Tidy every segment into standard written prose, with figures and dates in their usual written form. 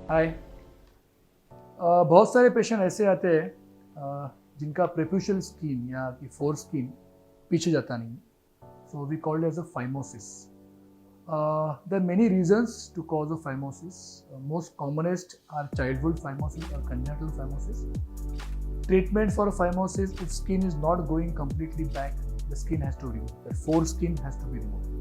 हाय। बहुत सारे पेशेंट ऐसे आते हैं जिनका प्रेप्यूशियल स्किन या कि फोर स्किन पीछे जाता नहीं, so we called as a phimosis. There are many reasons to cause a phimosis. Most commonest are childhood phimosis or congenital phimosis. Treatment for a phimosis, if skin is not going completely back, the skin has to remove. The foreskin has to be removed.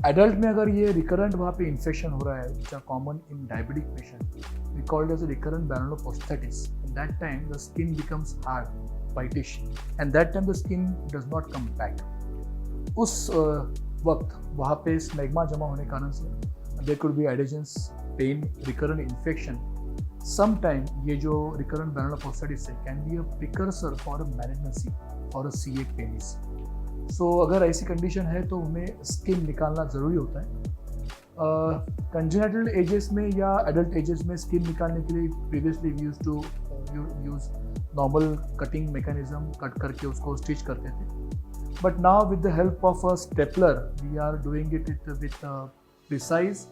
Adult में अगर ये recurrent वहाँ पे infection हो रहा है, which are common in diabetic patient, we call it as a recurrent granuloprostatitis. At that time, the skin becomes hard, whitish, and that time the skin does not come back. उस वक्त वहाँ पे स्मेग्मा जमा होने के कारण से there could be adhesions, pain, recurrent infection. Sometime ये जो recurrent granuloprostatitis है can be a precursor for a malignancy or a CA penis. सो अगर ऐसी कंडीशन है तो हमें स्किन निकालना ज़रूरी होता है. कंजेनिटल एजेस में या एडल्ट एजेस में स्किन निकालने के लिए previously we use to use normal cutting mechanism, cut करके उसको स्टिच करते थे. But now with the help of a stapler we are doing it with precise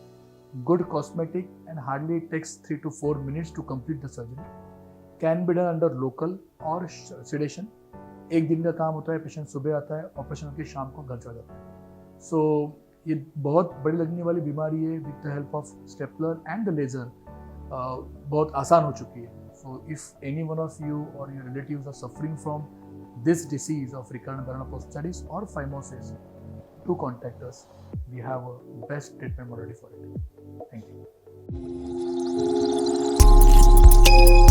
good cosmetic and hardly it takes 3 to 4 minutes to complete the surgery. Can be done under local और sedation. एक दिन का काम होता है, patient सुबह आता है, ऑपरेशन करके शाम को घर चला जाता है. सो ये बहुत बड़ी लगने वाली बीमारी है. With the help of stapler and the laser बहुत आसान हो चुकी है. So if any one of you और your relatives are suffering from this disease of recurrent granuloprostatitis और phimosis, do contact us. We have a best treatment modality for it. Thank you.